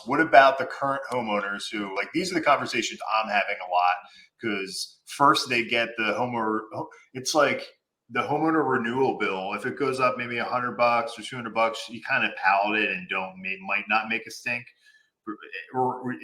What about the current homeowners who, like, these are the conversations I'm having a lot, because first they get the homeowner. It's like the homeowner renewal bill. If it goes up maybe $100 or $200, you kind of palate it and might not make a stink. Or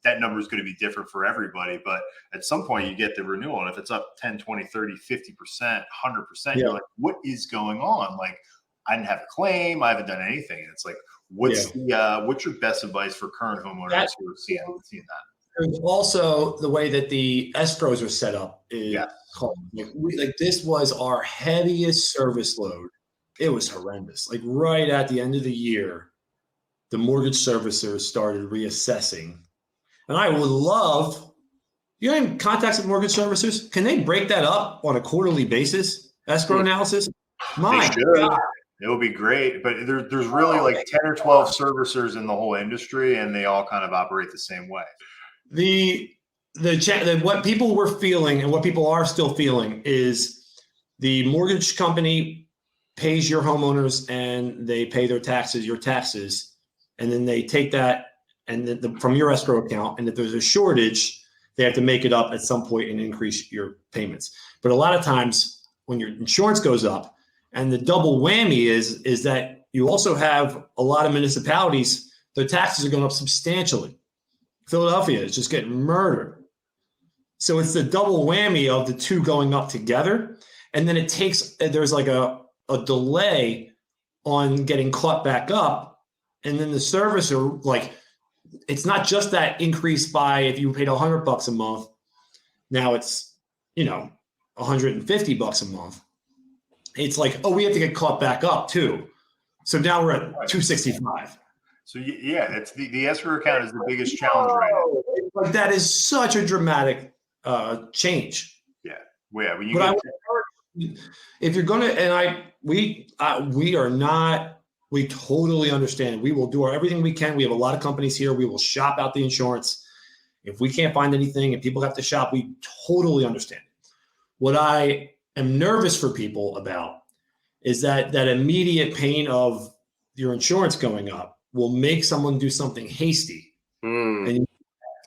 that number is going to be different for everybody. But at some point you get the renewal, and if it's up 10, 20, 30, 50%, 100%, you're like, what is going on? Like, I didn't have a claim. I haven't done anything. And it's like, what's your best advice for current homeowners who are seeing that? There's also the way that the escrows are set up is called. Like this was our heaviest service load. It was horrendous. Like right at the end of the year, the mortgage servicers started reassessing. And I would love, you have any contacts with mortgage servicers? Can they break that up on a quarterly basis? Escrow analysis? My God. It would be great, but there's really like 10 or 12 servicers in the whole industry, and they all kind of operate the same way. What people were feeling and what people are still feeling is the mortgage company pays your homeowners and they pay their taxes, your taxes, and then they take that and from your escrow account. And if there's a shortage, they have to make it up at some point and increase your payments. But a lot of times when your insurance goes up, and the double whammy is that you also have a lot of municipalities, their taxes are going up substantially. Philadelphia is just getting murdered. So it's the double whammy of the two going up together. And then there's like a delay on getting caught back up. And then the servicer, like, it's not just that increase by if you paid $100 a month. Now it's, $150 a month. It's like, oh, we have to get caught back up too. So now we're at $265. So it's the escrow account is the biggest challenge right now. But that is such a dramatic change. Yeah. When if you're gonna, and we totally understand. We will do everything we can. We have a lot of companies here. We will shop out the insurance. If we can't find anything and people have to shop, we totally understand. What I am nervous for people about is that immediate pain of your insurance going up will make someone do something hasty. And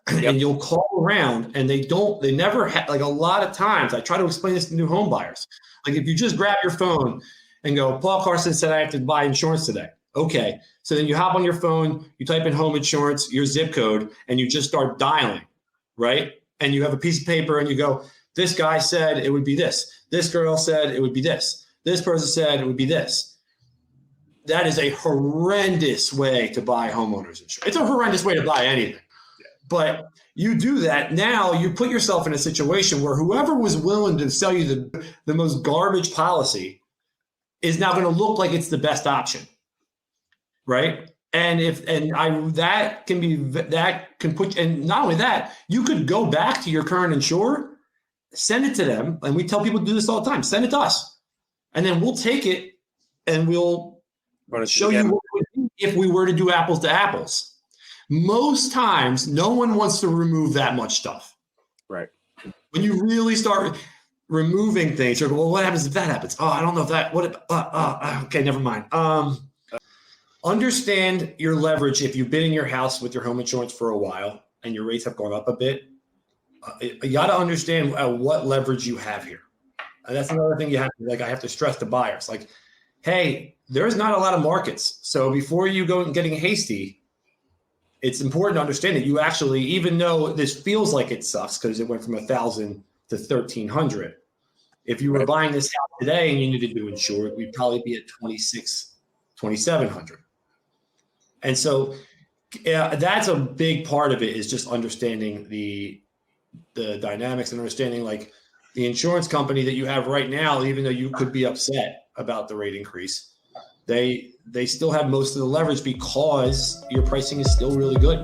you'll call around and they never have, like a lot of times I try to explain this to new home buyers. Like if you just grab your phone and go, Paul Carson said I have to buy insurance today. Okay. So then you hop on your phone, you type in home insurance, your zip code, and you just start dialing, right? And you have a piece of paper and you go, this guy said it would be this. This girl said it would be this. This person said it would be this. That is a horrendous way to buy homeowners insurance. It's a horrendous way to buy anything. But you do that, now you put yourself in a situation where whoever was willing to sell you the most garbage policy is now going to look like it's the best option, right? And that can put, and not only that, you could go back to your current insurer, send it to them, and we tell people to do this all the time. Send it to us, and then we'll take it and we'll show you what we do if we were to do apples to apples. Most times, no one wants to remove that much stuff. Right. When you really start removing things, you're like, well, what happens if that happens? Oh, I don't know if that, okay, never mind. Understand your leverage. If you've been in your house with your home insurance for a while and your rates have gone up a bit, you got to understand what leverage you have here. And that's another thing I have to stress to buyers. Like, hey, there's not a lot of markets. So before you go and getting hasty, it's important to understand that you actually, even though this feels like it sucks because it went from 1,000 to 1,300, if you were buying this house today and you needed to insure it, we'd probably be at 2,700. And so that's a big part of it, is just understanding the dynamics and understanding, like, the insurance company that you have right now, even though you could be upset about the rate increase, they still have most of the leverage because your pricing is still really good.